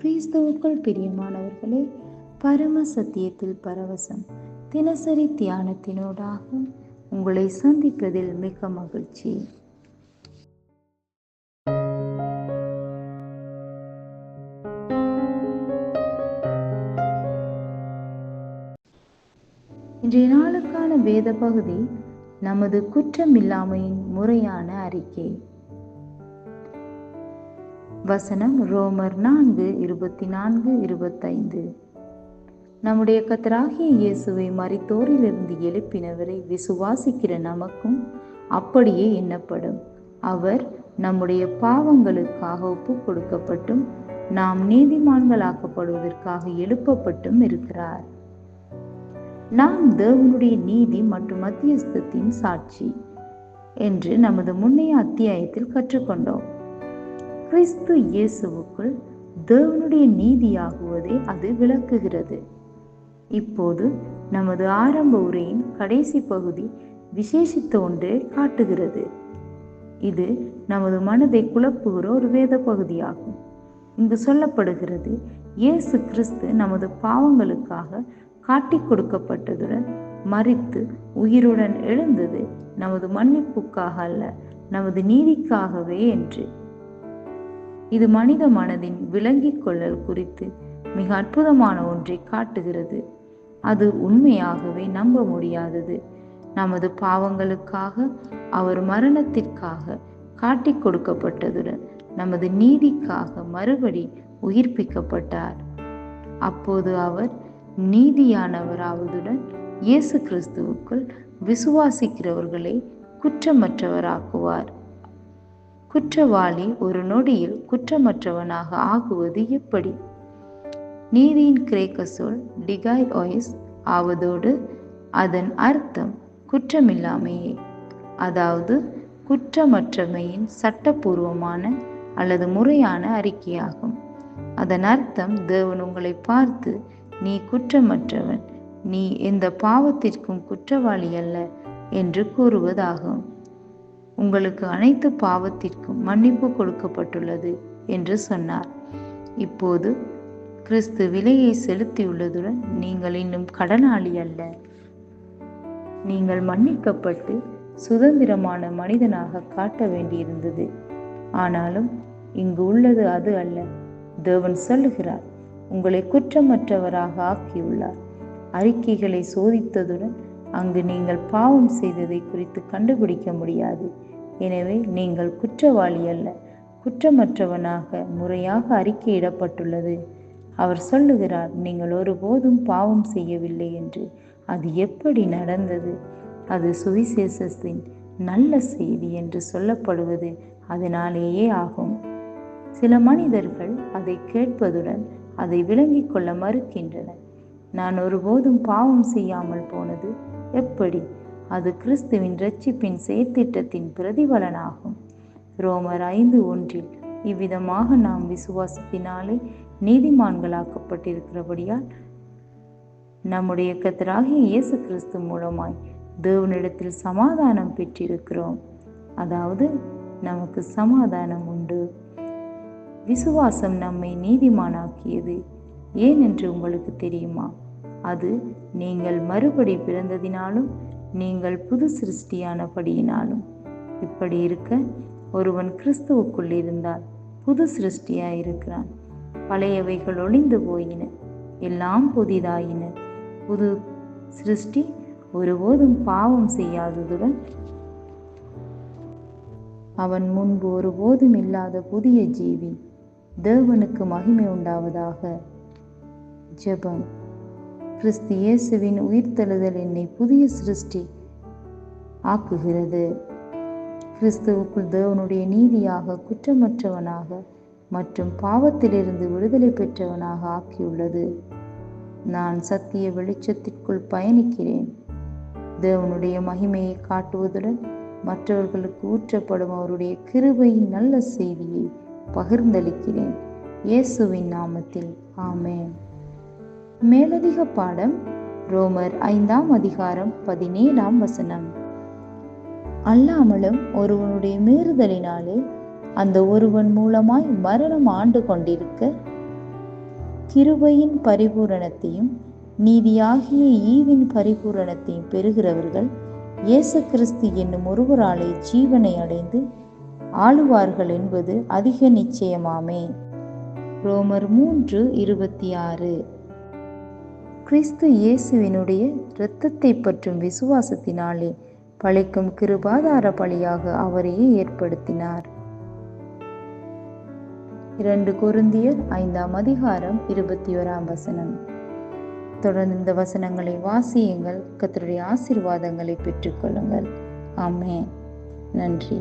கிறிஸ்துவுக்குள் பிரியமானவர்களே, பரம சத்தியத்தில் பரவசம் தினசரி தியானத்தினூடாக உங்களை சந்திப்பதில் மிக மகிழ்ச்சி. இன்றைய நாளுக்கான வேத பகுதி நமது குற்றமில்லாமையின் முறையான அறிக்கை. வசனம் ரோமர் 4:24-25. நம்முடைய கர்த்தராகிய இயேசுவை மரித்தோரிலிருந்து எழுப்பினவரை விசுவாசிக்கிற நமக்கும் அப்படியே எண்ணப்படும். அவர் நம்முடைய பாவங்களுக்காக ஒப்பு கொடுக்கப்பட்டும் நாம் நீதிமான்களாக்கப்படுவதற்காக எழுப்பப்பட்டும் இருக்கிறார். நாம் தேவனுடைய நீதி மற்றும் மத்தியஸ்தத்தின் சாட்சி என்று நமது முன்னைய அத்தியாயத்தில் கற்றுக்கொண்டோம். கிறிஸ்து இயேசுவுக்குள் தேவனுடைய நீதியாகுவதை அது விளக்குகிறது. இப்போது நமது ஆரம்ப உரையின் கடைசி பகுதி விசேஷித்த ஒன்றை காட்டுகிறது. இது நமது மனதை குழப்புகிற ஒரு வேத பகுதியாகும். இங்கு சொல்லப்படுகிறது, இயேசு கிறிஸ்து நமது பாவங்களுக்காக காட்டிக் கொடுக்கப்பட்டதுடன் மரித்து உயிருடன் எழுந்தது நமது மன்னிப்புக்காக அல்ல, நமது நீதிக்காகவே என்று. இது மனித மனதின் விளங்கிக் கொள்ளல் குறித்து மிக அற்புதமான ஒன்றை காட்டுகிறது. அது உண்மையாகவே நம்ப முடியாதது. நமது பாவங்களுக்காக அவர் மரணத்திற்காக காட்டிக் கொடுக்கப்பட்டதுடன் நமது நீதிக்காக மறுபடி உயிர்ப்பிக்கப்பட்டார். அப்போது அவர் நீதியானவராவதுடன் இயேசு கிறிஸ்துவுக்குள் விசுவாசிக்கிறவர்களை குற்றமற்றவராக்குவார். குற்றவாளி ஒரு நொடியில் குற்றமற்றவனாக ஆகுவது எப்படி? நீதியின் கிரேக்க சொல் டிகைஓஸ் ஆவதோடு அதன் அர்த்தம் குற்றமில்லாமையே, அதாவது குற்றமற்றமையின் சட்டபூர்வமான அல்லது முறையான அறிக்கையாகும். அதன் அர்த்தம் தேவன் உங்களை பார்த்து, நீ குற்றமற்றவன், நீ எந்த பாவத்திற்கும் குற்றவாளி அல்ல என்று கூறுவதாகும். உங்களுக்கு அனைத்து பாவத்திற்கும் மன்னிப்பு கொடுக்கப்பட்டுள்ளது என்று சொன்னார். இப்போது கிறிஸ்து விலையை செலுத்தியுள்ளதுடன் நீங்கள் இன்னும் கடனாளி அல்ல. நீங்கள் மன்னிக்கப்பட்டு சுதந்திரமான மனிதனாக காட்ட வேண்டியிருந்தது. ஆனாலும் இங்கு உள்ளது அது அல்ல. தேவன் சொல்லுகிறார், உங்களை குற்றமற்றவராக ஆக்கியுள்ளார். அறிக்கைகளை சோதித்ததுடன் அங்கு நீங்கள் பாவம் செய்ததை குறித்து கண்டுபிடிக்க முடியாது. எனவே நீங்கள் குற்றவாளி அல்ல, குற்றமற்றவனாக முறையாக அறிக்கையிடப்பட்டுள்ளது. அவர் சொல்லுகிறார், நீங்கள் ஒருபோதும் பாவம் செய்யவில்லை என்று. அது எப்படி நடந்தது? அது சுவிசேஷத்தின் நல்ல செய்தி என்று சொல்லப்படுவது அதனாலேயே ஆகும். சில மனிதர்கள் அதை கேட்பதுடன் அதை விளங்கிக் கொள்ள மறுக்கின்றனர். நான் ஒருபோதும் பாவம் செய்யாமல் போனது எப்படி? அது கிறிஸ்துவின் இரட்சிப்பின் செயற்திட்டத்தின் பிரதிபலனாகும். ரோமர் 5:1 இவ்விதமாக நாம் விசுவாசத்தினாலே நீதிமான்களாக்கப்பட்டிருக்கிறபடியால் நம்முடைய கர்த்தராகிய இயேசு கிறிஸ்து மூலமாய் தேவனிடத்தில் சமாதானம் பெற்றிருக்கிறோம். அதாவது நமக்கு சமாதானம் உண்டு. விசுவாசம் நம்மை நீதிமானாக்கியது. ஏன் என்று உங்களுக்கு தெரியுமா? அது நீங்கள் மறுபடி பிறந்ததினாலும் நீங்கள் புது சிருஷ்டியானபடியினாலும். இப்படி இருக்க ஒருவன் கிறிஸ்துவுக்குள் இருந்தால் புது சிருஷ்டியாயிருக்கிறான். பழையவைகள் ஒளிந்து போயின, எல்லாம் புதிதாயின. புது சிருஷ்டி ஒருபோதும் பாவம் செய்யாததுடன் அவன் முன்பு ஒருபோதும் இல்லாத புதிய ஜீவி. தேவனுக்கு மகிமை உண்டாவதாக. ஜெபம். கிறிஸ்து இயேசுவின் உயிர்த்தெழுதல் என்னை புதிய சிருஷ்டி ஆக்குகிறது. கிறிஸ்துவுக்குள் தேவனுடைய நீதியாக குற்றமற்றவனாக மற்றும் பாவத்திலிருந்து விடுதலை பெற்றவனாக ஆக்கியுள்ளது. நான் சத்திய வெளிச்சத்திற்குள் பயணிக்கிறேன். தேவனுடைய மகிமையை காட்டுவதுடன் மற்றவர்களுக்கு ஊற்றப்படும் அவருடைய கிருபையின் நல்ல செய்தியை பகிர்ந்தளிக்கிறேன். இயேசுவின் நாமத்தில் ஆமென். மேலதிக பாடம் ரோமர் 5:17. அல்லாமலும் ஒருவனுடைய மீறுதலினாலே அந்த ஒருவன் மூலமாய் மரணம் ஆண்டு கொண்டிருக்க கிருபையின் பரிபூரணத்தையும் நீதியாகிய ஈவின் பரிபூரணத்தையும் பெறுகிறவர்கள் இயேசு கிறிஸ்து என்னும் ஒருவராலே ஜீவனை அடைந்து ஆளுவார்கள் என்பது அதிக நிச்சயமாமே. ரோமர் 3:26. கிறிஸ்து இயேசுவினுடைய இரத்தத்தை பற்றும் விசுவாசத்தினாலே பழிக்கும் கிருபாதார பலியாக அவரையே ஏற்படுத்தினார். 2 கொரிந்தியர் 5:21. தொடர்ந்து இந்த வசனங்களை வாசியுங்கள். கர்த்தருடைய ஆசீர்வாதங்களை பெற்றுக்கொள்ளுங்கள். ஆமென். நன்றி.